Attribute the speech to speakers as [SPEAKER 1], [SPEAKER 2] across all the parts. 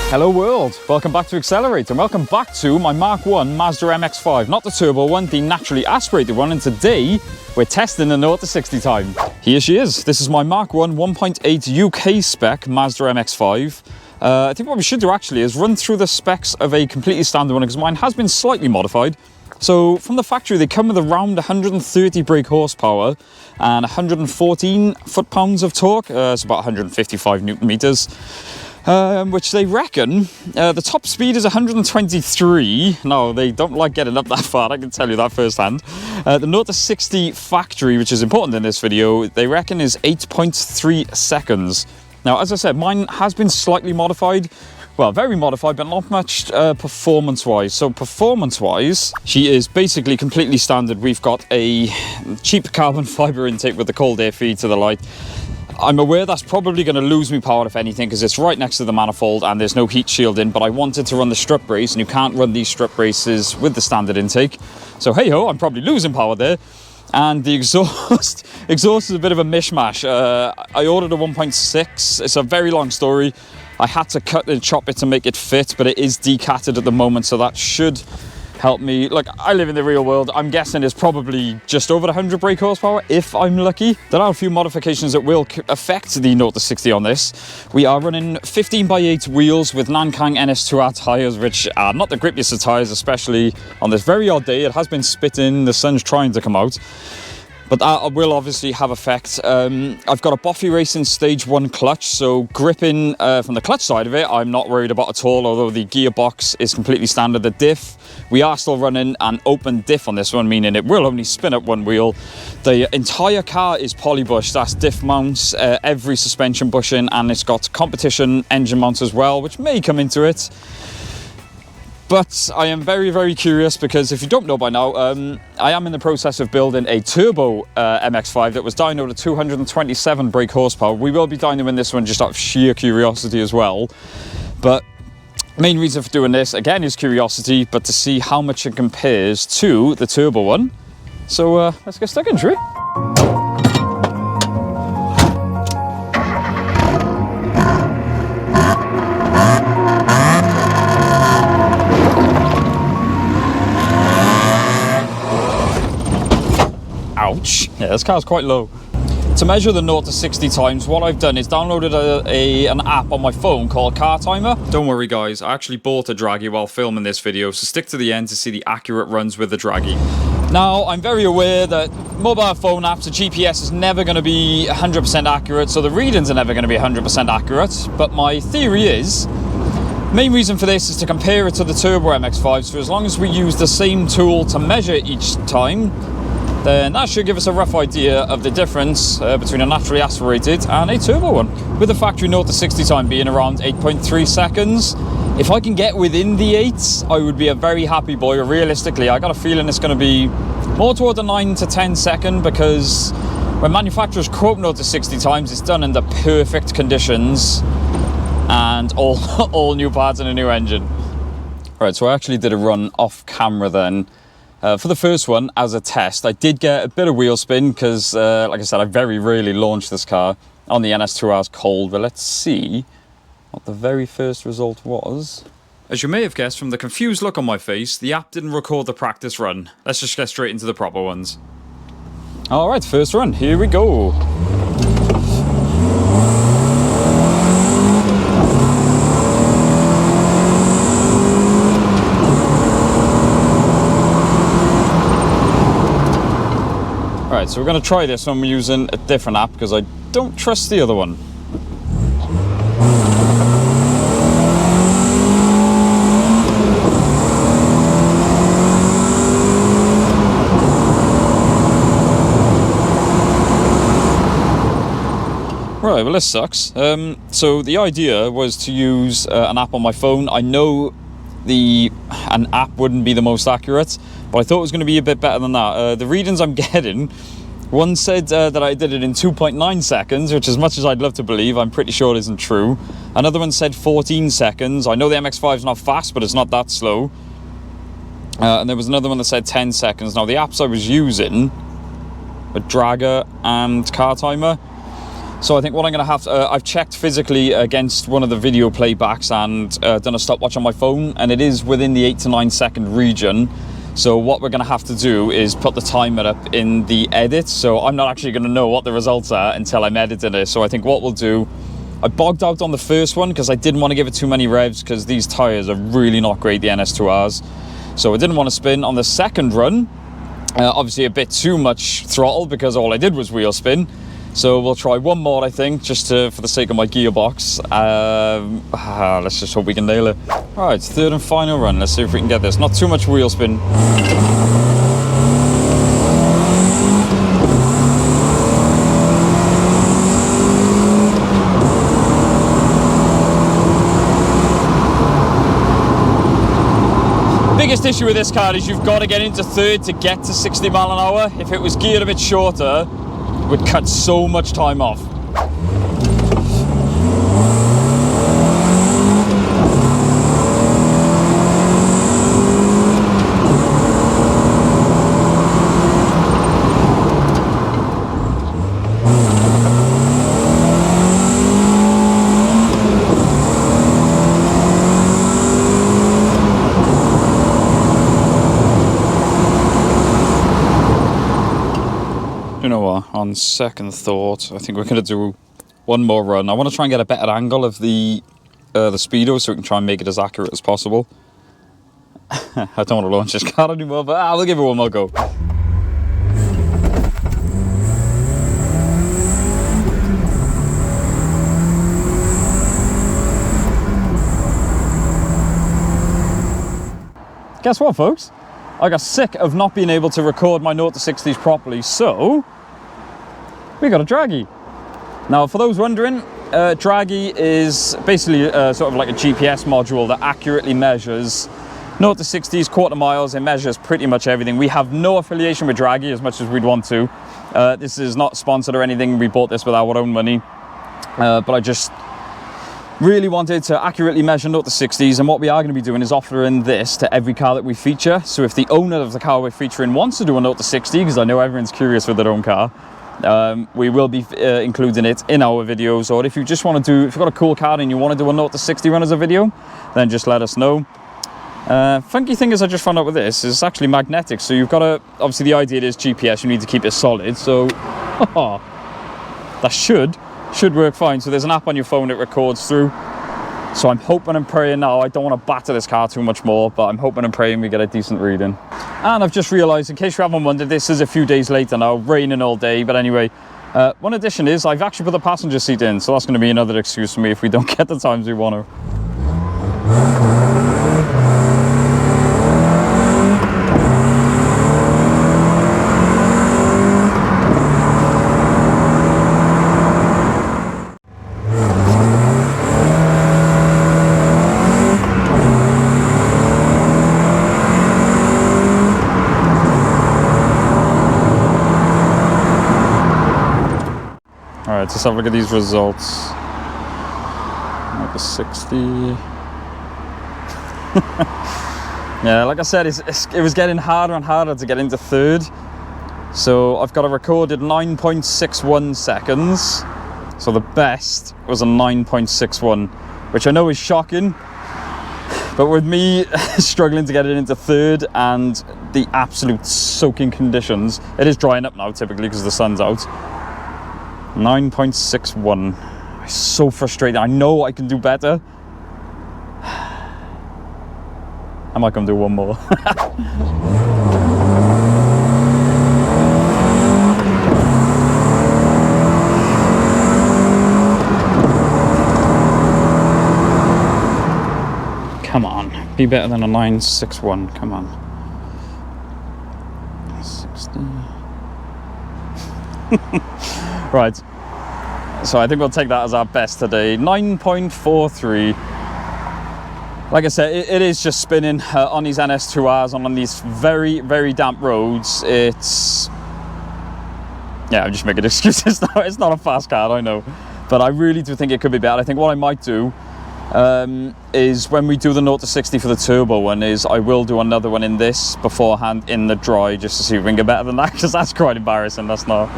[SPEAKER 1] Hello world, welcome back to Accelerate and welcome back to my Mark 1 Mazda Mx5, not the turbo one, the naturally aspirated one, and today we're testing the 0 to 60 time. Here she is. This is my Mark 1 1.8 UK spec Mazda Mx5. I think what we should do actually is run through the specs of a completely standard one because mine has been slightly modified. So from the factory they come with around 130 brake horsepower and 114 foot-pounds of torque, it's about 155 newton meters. Which they reckon, the top speed is 123. No, they don't like getting up that far, I can tell you that firsthand. The 0 to 60 factory, which is important in this video, they reckon is 8.3 seconds. Now, as I said, mine has been slightly modified. Well, very modified, but not much performance-wise. So performance-wise, she is basically completely standard. We've got a cheap carbon fibre intake with the cold air feed to the light. I'm aware that's probably going to lose me power, if anything, because it's right next to the manifold and there's no heat shielding, but I wanted to run the strut brace, and you can't run these strut braces with the standard intake. So hey-ho, I'm probably losing power there. And the exhaust is a bit of a mishmash. I ordered a 1.6. It's a very long story. I had to cut and chop it to make it fit, but it is decatted at the moment, so that should help me. Look, I live in the real world. I'm guessing it's probably just over 100 brake horsepower, if I'm lucky. There are a few modifications that will affect the 0 to 60 on this. We are running 15x8 wheels with Nankang NS2R tyres, which are not the grippiest of tyres, especially on this very odd day. It has been spitting, the sun's trying to come out. But that will obviously have effect. I've got a Boffy Racing Stage 1 clutch, so gripping from the clutch side of it, I'm not worried about at all, although the gearbox is completely standard. The diff, we are still running an open diff on this one, meaning it will only spin up one wheel. The entire car is polybush, that's diff mounts, every suspension bushing, and it's got competition engine mounts as well, which may come into it. But I am very, very curious because if you don't know by now, I am in the process of building a turbo MX5 that was dynoed at 227 brake horsepower. We will be dynoing this one just out of sheer curiosity as well. But main reason for doing this, again, is curiosity, but to see how much it compares to the turbo one. So let's get stuck in, shall we? Ouch. Yeah, this car's quite low. To measure the 0 to 60 times, what I've done is downloaded an app on my phone called Car Timer. Don't worry guys, I actually bought a Dragy while filming this video, so stick to the end to see the accurate runs with the Dragy. Now, I'm very aware that mobile phone apps and GPS is never going to be 100% accurate, so the readings are never going to be 100% accurate, but my theory is, main reason for this is to compare it to the Turbo MX5, so as long as we use the same tool to measure each time, then that should give us a rough idea of the difference between a naturally aspirated and a turbo one. With the factory 0 to 60 time being around 8.3 seconds, if I can get within the 8s, I would be a very happy boy. Realistically, I got a feeling it's going to be more toward the 9 to 10 second, because when manufacturers quote 0 to 60 times, it's done under perfect conditions and all new parts and a new engine. Right, so I actually did a run off camera then. For the first one, as a test, I did get a bit of wheel spin because, like I said, I very rarely launched this car on the NS2R's cold, but let's see what the very first result was. As you may have guessed from the confused look on my face, the app didn't record the practice run. Let's just get straight into the proper ones. Alright, first run, here we go. Right, so we're going to try this when we're using a different app because I don't trust the other one. Right, well this sucks. So the idea was to use an app on my phone. I know an app wouldn't be the most accurate, but I thought it was going to be a bit better than that. The readings I'm getting, one said that I did it in 2.9 seconds, which as much as I'd love to believe, I'm pretty sure isn't true. Another one said 14 seconds. I know the MX-5 is not fast, but it's not that slow. And there was another one that said 10 seconds. Now the apps I was using were Dragy and Car Timer. So I think what I'm going to have to, I've checked physically against one of the video playbacks and done a stopwatch on my phone, and it is within the 8 to 9 second region. So what we're going to have to do is put the timer up in the edit. So I'm not actually going to know what the results are until I'm editing it. So I think what we'll do, I bogged out on the first one because I didn't want to give it too many revs because these tyres are really not great, the NS2Rs. So I didn't want to spin. On the second run, obviously a bit too much throttle because all I did was wheel spin. So we'll try one more, I think, just for the sake of my gearbox. Let's just hope we can nail it. All right, third and final run. Let's see if we can get this. Not too much wheel spin. Biggest issue with this car is you've got to get into third to get to 60 mile an hour. If it was geared a bit shorter, would cut so much time off. You know what, on second thought, I think we're going to do one more run. I want to try and get a better angle of the speedo so we can try and make it as accurate as possible. I don't want to launch this car anymore, but we'll give it one more go. Guess what, folks? I got sick of not being able to record my 0 to 60s properly, so we got a Dragy. Now, for those wondering, Dragy is basically sort of like a GPS module that accurately measures 0 to 60s, quarter miles. It measures pretty much everything. We have no affiliation with Dragy as much as we'd want to. This is not sponsored or anything. We bought this with our own money, but I just really wanted to accurately measure 0 to 60s, and what we are going to be doing is offering this to every car that we feature. So if the owner of the car we're featuring wants to do a 0 to 60, because I know everyone's curious with their own car, we will be including it in our videos. Or if you just want to do, if you've got a cool car and you want to do a 0 to 60 run as a video, then just let us know. Funky thing is, I just found out with this, is it's actually magnetic. So you've got to, obviously the idea is GPS, you need to keep it solid. So that should work fine. So there's an app on your phone that records through. So I'm hoping and praying now, I don't want to batter this car too much more, but I'm hoping and praying we get a decent reading. And I've just realized, in case you haven't wondered, this is a few days later now, raining all day. But anyway, one addition is I've actually put the passenger seat in, so that's going to be another excuse for me if we don't get the times we want to. Alright, let's have a look at these results. Like a 60. Yeah, like I said, it was getting harder and harder to get into third. So I've got a recorded 9.61 seconds. So the best was a 9.61, which I know is shocking. But with me struggling to get it into third and the absolute soaking conditions, it is drying up now typically because the sun's out. 9.61. It's so frustrating. I know I can do better. I might come do one more. Come on, be better than a 9.61. Come on. 60. Right, so I think we'll take that as our best today. 9.43. Like I said, it is just spinning on these NS2Rs and on these very, very damp roads. It's... yeah, I'm just making excuses now. It's not a fast car, I know. But I really do think it could be better. I think what I might do is when we do the 0 to 60 for the turbo one, is I will do another one in this beforehand in the dry, just to see if we can get better than that, because that's quite embarrassing. That's not...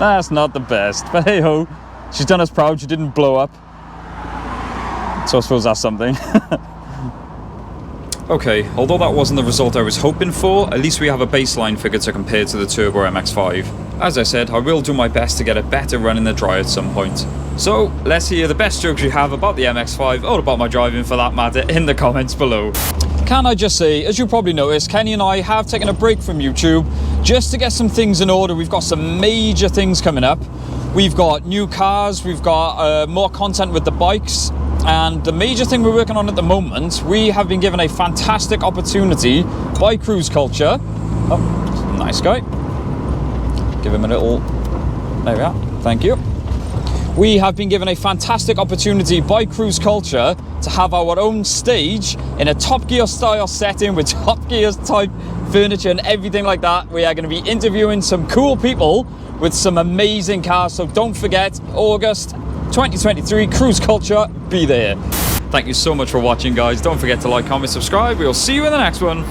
[SPEAKER 1] That's not the best, but hey ho, she's done us proud. She didn't blow up, so I suppose that's something. Okay, although that wasn't the result I was hoping for, at least we have a baseline figure to compare to the Turbo MX5. As I said, I will do my best to get a better run in the dry at some point. So, let's hear the best jokes you have about the MX5, or about my driving for that matter, in the comments below. Can I just say, as you probably noticed, Kenny and I have taken a break from YouTube just to get some things in order. We've got some major things coming up. We've got new cars, we've got more content with the bikes, and the major thing we're working on at the moment, we have been given a fantastic opportunity by Cruise Culture. Oh, nice guy. Give him a little, there we are, thank you. We have been given a fantastic opportunity by Cruise Culture to have our own stage in a Top Gear style setting with Top Gear type furniture and everything like that. We are going to be interviewing some cool people with some amazing cars, so don't forget, August 2023, Cruise Culture, be there. Thank you so much for watching, guys. Don't forget to like, comment, subscribe. We'll see you in the next one.